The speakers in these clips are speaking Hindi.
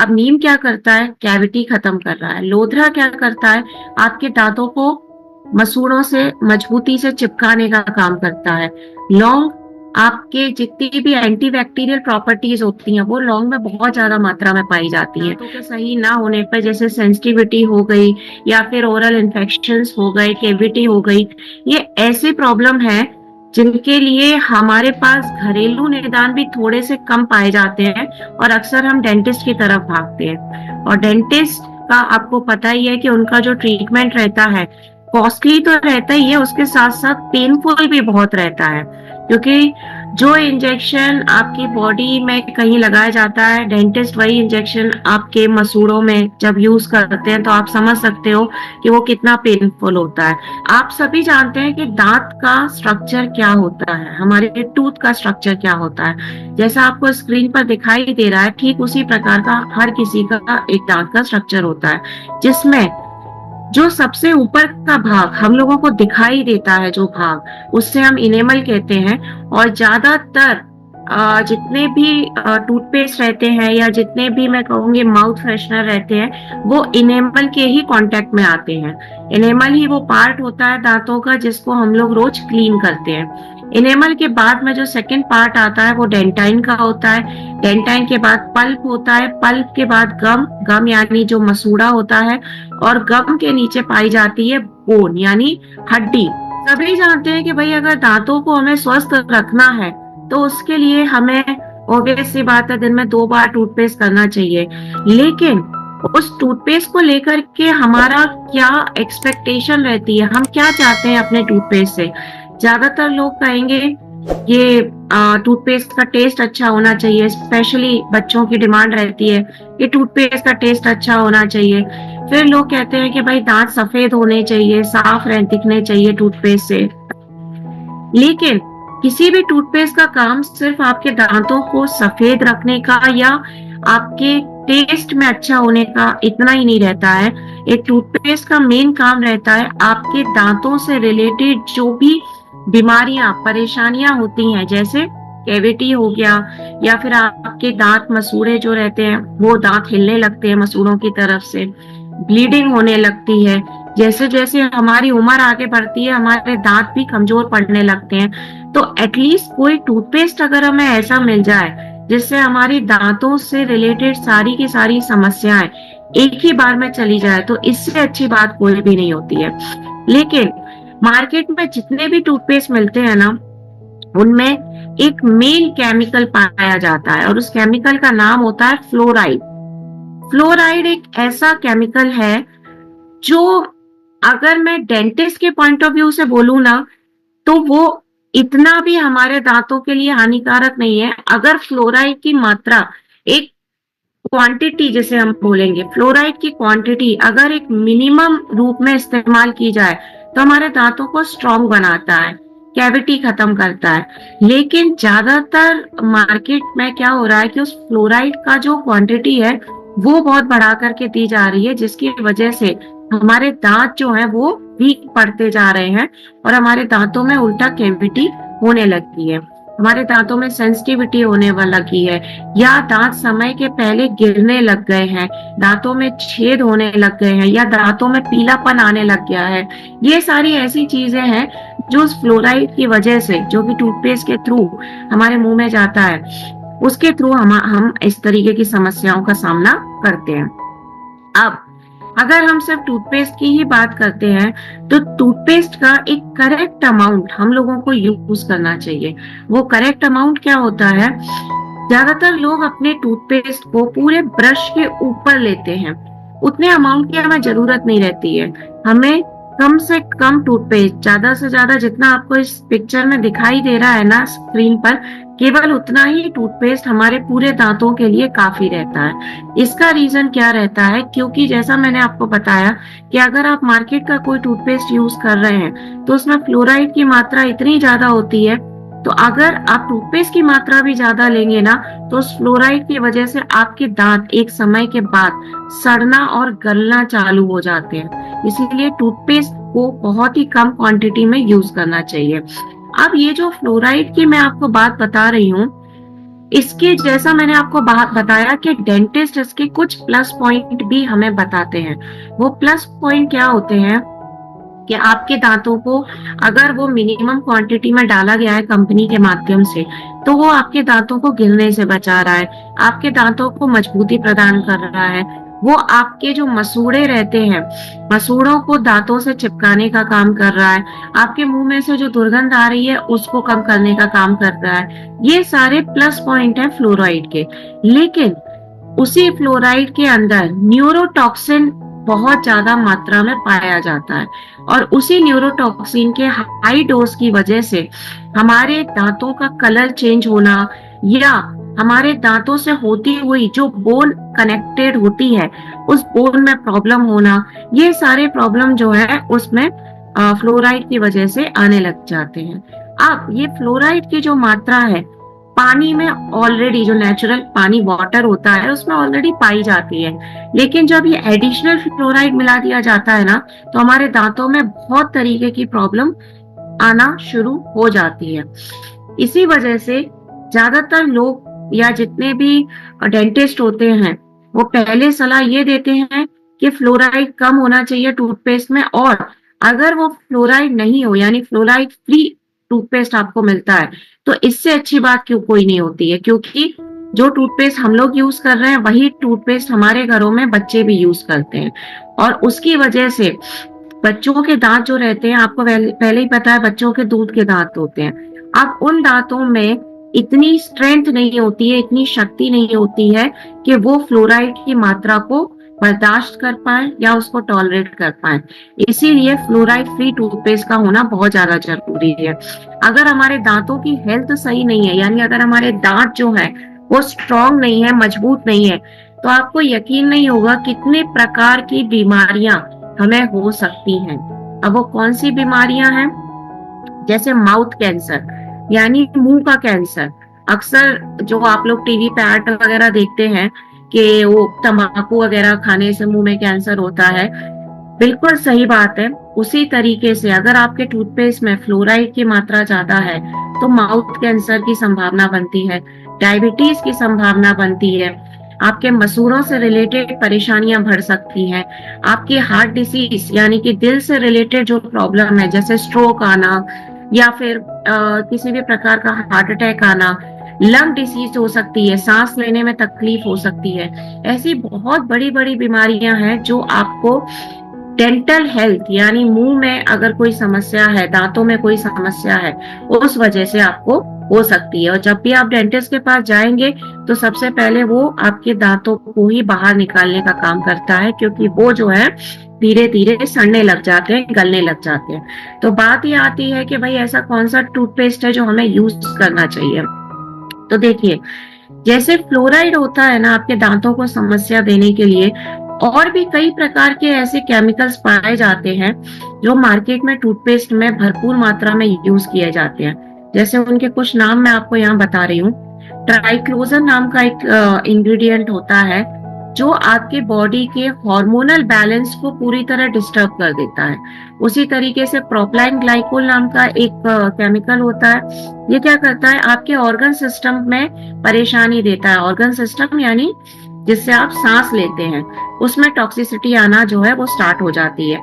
अब नीम क्या करता है, कैविटी खत्म कर रहा है। लोधरा क्या करता है, आपके दांतों को मसूड़ों से मजबूती से चिपकाने का काम करता है। लौंग आपके जितनी भी एंटीबैक्टीरियल प्रॉपर्टीज होती हैं वो लौंग में बहुत ज्यादा मात्रा में पाई जाती हैं। दांतों के सही ना होने पर जैसे सेंसिटिविटी हो गई या फिर ओरल इन्फेक्शंस हो गए, केविटी हो गई, ये ऐसी प्रॉब्लम है जिनके लिए हमारे पास घरेलू निदान भी थोड़े से कम पाए जाते हैं और अक्सर हम डेंटिस्ट की तरफ भागते हैं। और डेंटिस्ट का आपको पता ही है कि उनका जो ट्रीटमेंट रहता है कॉस्टली तो रहता ही है, उसके साथ साथ पेनफुल भी बहुत रहता है, क्योंकि जो इंजेक्शन आपकी बॉडी में कहीं लगाया जाता है, डेंटिस्ट वही इंजेक्शन आपके मसूड़ों में जब यूज करते हैं तो आप समझ सकते हो कि वो कितना पेनफुल होता है। आप सभी जानते हैं कि दांत का स्ट्रक्चर क्या होता है, हमारे टूथ का स्ट्रक्चर क्या होता है। जैसा आपको स्क्रीन पर दिखाई दे रहा है ठीक उसी प्रकार का हर किसी का एक दांत का स्ट्रक्चर होता है, जिसमें जो सबसे ऊपर का भाग हम लोगों को दिखाई देता है, जो भाग, उससे हम इनेमल कहते हैं। और ज्यादातर जितने भी टूथपेस्ट रहते हैं या जितने भी मैं कहूंगी माउथ फ्रेशनर रहते हैं वो इनेमल के ही कांटेक्ट में आते हैं। इनेमल ही वो पार्ट होता है दांतों का जिसको हम लोग रोज क्लीन करते हैं। इनेमल के बाद में जो सेकंड पार्ट आता है वो डेंटाइन का होता है। डेंटाइन के बाद पल्प होता है, पल्प के बाद गम, गम यानी जो मसूड़ा होता है, और गम के नीचे पाई जाती है बोन यानी हड्डी। सभी जानते हैं कि भाई अगर दांतों को हमें स्वस्थ रखना है तो उसके लिए हमें ऑब्वियस सी बात है दिन में 2 बार टूथपेस्ट करना चाहिए। लेकिन उस टूथपेस्ट को लेकर के हमारा क्या एक्सपेक्टेशन रहती है, हम क्या चाहते हैं अपने टूथपेस्ट से। ज्यादातर लोग कहेंगे ये टूथपेस्ट का टेस्ट अच्छा होना चाहिए, स्पेशली बच्चों की डिमांड रहती है कि टूथपेस्ट का टेस्ट अच्छा होना चाहिए। फिर लोग कहते हैं कि भाई दांत सफेद होने चाहिए, साफ दिखने चाहिए टूथपेस्ट से। लेकिन किसी भी टूथपेस्ट का काम सिर्फ आपके दांतों को सफेद रखने का या आपके टेस्ट में अच्छा होने का इतना ही नहीं रहता है। एक टूथपेस्ट का मेन काम रहता है आपके दांतों से रिलेटेड जो भी बीमारियां परेशानियां होती हैं, जैसे कैविटी हो गया या फिर आपके दांत मसूड़े जो रहते हैं वो दांत हिलने लगते हैं मसूड़ों की तरफ से, ब्लीडिंग होने लगती है। जैसे जैसे हमारी उम्र आगे बढ़ती है हमारे दांत भी कमजोर पड़ने लगते हैं। तो एटलीस्ट कोई टूथपेस्ट अगर हमें ऐसा मिल जाए जिससे हमारी दांतों से रिलेटेड सारी की सारी समस्याएं एक ही बार में चली जाए तो इससे अच्छी बात कोई भी नहीं होती है। लेकिन मार्केट में जितने भी टूथपेस्ट मिलते हैं ना उनमें एक मेन केमिकल पाया जाता है और उस केमिकल का नाम होता है फ्लोराइड। फ्लोराइड एक ऐसा केमिकल है जो अगर मैं डेंटिस्ट के पॉइंट ऑफ व्यू से बोलूं ना तो वो इतना भी हमारे दांतों के लिए हानिकारक नहीं है। अगर फ्लोराइड की मात्रा, एक क्वांटिटी जिसे हम बोलेंगे, फ्लोराइड की क्वांटिटी अगर एक मिनिमम रूप में इस्तेमाल की जाए तो हमारे दांतों को स्ट्रॉन्ग बनाता है, कैविटी खत्म करता है। लेकिन ज्यादातर मार्केट में क्या हो रहा है कि उस फ्लोराइड का जो क्वांटिटी है वो बहुत बढ़ा करके दी जा रही है, जिसकी वजह से हमारे दांत जो है वो वीक पड़ते जा रहे हैं और हमारे दांतों में उल्टा कैविटी होने लगती है, हमारे दांतों में सेंसिटिविटी होने लगी है, या दांत समय के पहले गिरने लग गए हैं, दांतों में छेद होने लग गए हैं, या दांतों में पीलापन आने लग गया है। ये सारी ऐसी चीजें हैं जो उस फ्लोराइड की वजह से, जो कि टूथपेस्ट के थ्रू हमारे मुंह में जाता है, उसके थ्रू हम इस तरीके की समस्याओं का सामना करते हैं। अब अगर हम सिर्फ टूथपेस्ट की ही बात करते हैं तो टूथपेस्ट का एक करेक्ट अमाउंट हम लोगों को यूज करना चाहिए। वो करेक्ट अमाउंट क्या होता है, ज्यादातर लोग अपने टूथपेस्ट को पूरे ब्रश के ऊपर लेते हैं, उतने अमाउंट की हमें जरूरत नहीं रहती है। हमें कम से कम टूथपेस्ट, ज्यादा से ज्यादा जितना आपको इस पिक्चर में दिखाई दे रहा है ना स्क्रीन पर, केवल उतना ही टूथपेस्ट हमारे पूरे दांतों के लिए काफी रहता है। इसका रीजन क्या रहता है, क्योंकि जैसा मैंने आपको बताया कि अगर आप मार्केट का कोई टूथपेस्ट यूज कर रहे हैं तो उसमें फ्लोराइड की मात्रा इतनी ज्यादा होती है, तो अगर आप टूथपेस्ट की मात्रा भी ज्यादा लेंगे ना तो उस फ्लोराइड की वजह से आपके दांत एक समय के बाद सड़ना और गलना चालू हो जाते हैं। इसीलिए टूथपेस्ट को बहुत ही कम क्वांटिटी में यूज करना चाहिए। अब ये जो फ्लोराइड की मैं आपको बात बता रही हूँ इसके जैसा मैंने आपको बात बताया कि डेंटिस्ट इसके कुछ प्लस पॉइंट भी हमें बताते हैं। वो प्लस पॉइंट क्या होते हैं कि आपके दांतों को अगर वो मिनिमम क्वांटिटी में डाला गया है कंपनी के माध्यम से, तो वो आपके दांतों को गिरने से बचा रहा है, आपके दांतों को मजबूती प्रदान कर रहा है। वो आपके जो मसूड़े रहते हैं, मसूड़ों को दांतों से चिपकाने का काम कर रहा है, आपके मुंह में से जो दुर्गंध आ रही है उसको कम करने का काम कर रहा है। ये सारे प्लस पॉइंट है फ्लोराइड के। लेकिन उसी फ्लोराइड के अंदर न्यूरोटॉक्सिन बहुत ज्यादा मात्रा में पाया जाता है, और उसी न्यूरोटॉक्सिन के हाई डोज की वजह से हमारे दांतों का कलर चेंज होना, या हमारे दांतों से होती हुई जो बोन कनेक्टेड होती है उस बोन में प्रॉब्लम होना, ये सारे प्रॉब्लम जो है उसमें फ्लोराइड की वजह से आने लग जाते हैं। अब ये फ्लोराइड की जो मात्रा है पानी में ऑलरेडी, जो नेचुरल पानी वाटर होता है उसमें ऑलरेडी पाई जाती है, लेकिन जब ये एडिशनल फ्लोराइड मिला दिया जाता है ना, तो हमारे दांतों में बहुत तरीके की प्रॉब्लम आना शुरू हो जाती है। इसी वजह से ज्यादातर लोग या जितने भी डेंटिस्ट होते हैं वो पहले सलाह ये देते हैं कि फ्लोराइड कम होना चाहिए टूथपेस्ट में, और अगर वो फ्लोराइड नहीं हो यानी फ्लोराइड फ्री टूथपेस्ट आपको मिलता है तो इससे अच्छी बात क्यों कोई नहीं होती है, क्योंकि जो टूथपेस्ट हम लोग यूज कर रहे हैं वही टूथपेस्ट हमारे घरों में बच्चे भी यूज करते हैं, और उसकी वजह से बच्चों के दांत जो रहते हैं, आपको पहले ही पता है बच्चों के दूध के दांत होते हैं। अब उन दांतों में इतनी स्ट्रेंथ नहीं होती है, इतनी शक्ति नहीं होती है कि वो फ्लोराइड की मात्रा को बर्दाश्त कर पाए या उसको टॉलरेट कर पाए। इसीलिए फ्लोराइड फ्री टूथपेस्ट का होना बहुत ज्यादा जरूरी है। अगर हमारे दांतों की हेल्थ सही नहीं है, यानी अगर हमारे दांत जो है वो स्ट्रांग नहीं है, मजबूत नहीं है, तो आपको यकीन नहीं होगा कितने प्रकार की बीमारियां हमें हो सकती हैं। अब वो कौन सी बीमारियां हैं? जैसे माउथ कैंसर यानी मुंह का कैंसर। अक्सर जो आप लोग टीवी पे ऐड वगैरह देखते हैं कि वो तंबाकू वगैरह खाने से मुंह में कैंसर होता है, बिल्कुल सही बात है। उसी तरीके से अगर आपके टूथपेस्ट में फ्लोराइड की मात्रा ज्यादा है तो माउथ कैंसर की संभावना बनती है, डायबिटीज की संभावना बनती है, आपके मसूड़ों से रिलेटेड परेशानियां बढ़ सकती हैं, आपकी हार्ट डिसीज यानी कि दिल से रिलेटेड जो प्रॉब्लम है जैसे स्ट्रोक आना या फिर किसी भी प्रकार का हार्ट अटैक आना, लंग डिसीज हो सकती है, सांस लेने में तकलीफ हो सकती है। ऐसी बहुत बड़ी बड़ी बीमारियां हैं जो आपको डेंटल हेल्थ यानी मुंह में अगर कोई समस्या है, दांतों में कोई समस्या है, उस वजह से आपको हो सकती है। और जब भी आप डेंटिस्ट के पास जाएंगे तो सबसे पहले वो आपके दांतों को ही बाहर निकालने का काम करता है, क्योंकि वो जो है धीरे धीरे सड़ने लग जाते हैं, गलने लग जाते हैं। तो बात ये आती है कि भाई ऐसा कौन सा टूथपेस्ट है जो हमें यूज करना चाहिए। तो देखिए, जैसे फ्लोराइड होता है ना आपके दांतों को समस्या देने के लिए, और भी कई प्रकार के ऐसे केमिकल्स पाए जाते हैं जो मार्केट में टूथपेस्ट में भरपूर मात्रा में यूज किए जाते हैं। जैसे उनके कुछ नाम मैं आपको यहाँ बता रही हूँ। ट्राइक्लोजन नाम का एक इंग्रेडिएंट होता है जो आपके बॉडी के हार्मोनल बैलेंस को पूरी तरह डिस्टर्ब कर देता है। उसी तरीके से प्रोपलाइन ग्लाइकोल नाम का एक केमिकल होता है। ये क्या करता है, आपके ऑर्गन सिस्टम में परेशानी देता है। ऑर्गन सिस्टम यानी जिससे आप सांस लेते हैं, उसमें टॉक्सिसिटी आना जो है वो स्टार्ट हो जाती है।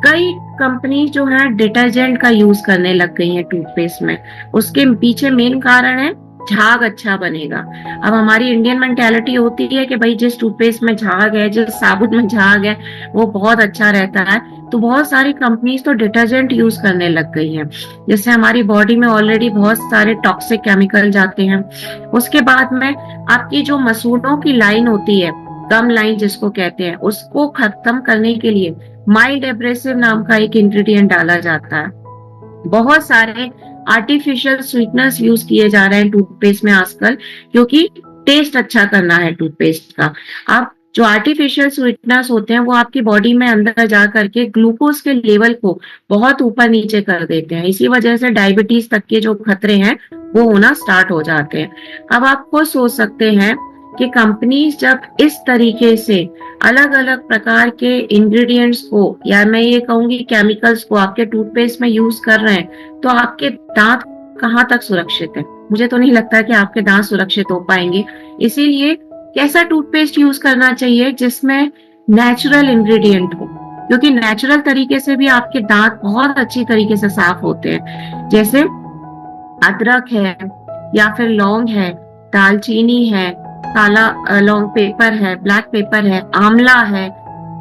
कई कंपनी जो है डिटर्जेंट का यूज करने लग गई है टूथपेस्ट में। उसके पीछे मेन कारण है झाग अच्छा बनेगा। अब हमारी इंडियन मेंटेलिटी होती है कि भाई जिस टूथपेस्ट में झाग है, जिस साबुन में झाग है, वो बहुत अच्छा रहता है। तो बहुत सारी कंपनीज तो डिटर्जेंट यूज करने लग गई हैं, जिससे हमारी बॉडी में ऑलरेडी बहुत सारे टॉक्सिक केमिकल जाते हैं। उसके बाद में आपकी जो मसूड़ों की लाइन होती है, गम लाइन जिसको कहते हैं, उसको खत्म करने के लिए माइल्ड एब्रेसिव नाम का एक इंग्रेडिएंट डाला जाता है। बहुत सारे आर्टिफिशियल स्वीटनर्स यूज किए जा रहे हैं टूथपेस्ट में आजकल, क्योंकि टेस्ट अच्छा करना है टूथपेस्ट का। अब जो आर्टिफिशियल स्वीटनर्स होते हैं वो आपकी बॉडी में अंदर जा करके ग्लूकोज के लेवल को बहुत ऊपर नीचे कर देते हैं। इसी वजह से डायबिटीज तक के जो खतरे हैं वो होना स्टार्ट हो जाते हैं। अब आप खुद सोच सकते हैं कि कंपनीज जब इस तरीके से अलग अलग प्रकार के इंग्रेडिएंट्स को, या मैं ये कहूंगी केमिकल्स को, आपके टूथपेस्ट में यूज कर रहे हैं, तो आपके दांत कहाँ तक सुरक्षित है? मुझे तो नहीं लगता कि आपके दांत सुरक्षित हो पाएंगे। इसीलिए कैसा टूथपेस्ट यूज करना चाहिए जिसमें नेचुरल इंग्रेडिएंट हो, क्योंकि नेचुरल तरीके से भी आपके दांत बहुत अच्छी तरीके से साफ होते हैं। जैसे अदरक है, या फिर लौंग है, दालचीनी है, काला लौंग पेपर है, ब्लैक पेपर है, आंवला है।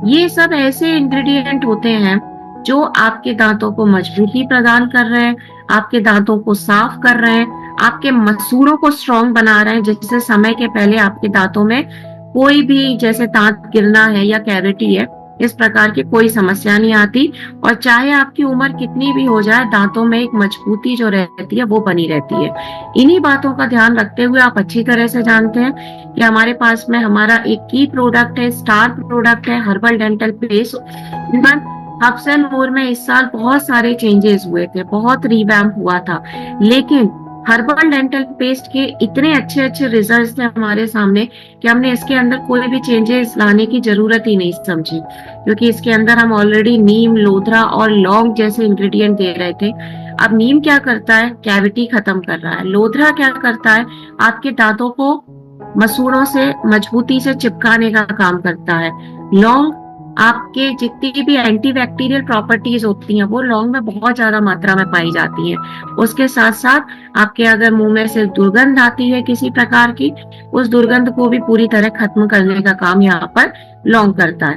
ये सब ऐसे इंग्रेडिएंट होते हैं जो आपके दांतों को मजबूती प्रदान कर रहे हैं, आपके दांतों को साफ कर रहे हैं, आपके मसूड़ों को स्ट्रॉन्ग बना रहे हैं, जिससे समय के पहले आपके दांतों में कोई भी जैसे दांत गिरना है या कैविटी है, इस प्रकार की कोई समस्या नहीं आती। और चाहे आपकी उम्र कितनी भी हो जाए, दांतों में एक मजबूती जो रहती है वो बनी रहती है। इन्हीं बातों का ध्यान रखते हुए आप अच्छी तरह से जानते हैं कि हमारे पास में हमारा एक की प्रोडक्ट है, स्टार प्रोडक्ट है, herbal dental paste. Even herbs and more में इस साल बहुत सारे चेंजेस हुए थे, बहुत रिवैम्प हुआ था, लेकिन हर्बल डेंटल पेस्ट के इतने अच्छे अच्छे रिजल्ट्स थे हमारे सामने कि हमने इसके अंदर कोई भी चेंजेस लाने की जरूरत ही नहीं समझी, क्योंकि इसके अंदर हम ऑलरेडी नीम, लोधरा और लौंग जैसे इंग्रेडिएंट दे रहे थे। अब नीम क्या करता है? कैविटी खत्म कर रहा है। लोधरा क्या करता है? आपके दांतों को मसूड़ों से मजबूती से चिपकाने का काम करता है। लौंग आपके जितनी भी एंटीबैक्टीरियल प्रॉपर्टीज होती हैं वो लौंग में बहुत ज्यादा मात्रा में पाई जाती हैं। उसके साथ साथ आपके अगर मुंह में से दुर्गंध आती है किसी प्रकार की, उस दुर्गंध को भी पूरी तरह खत्म करने का काम यहाँ पर लौंग करता है।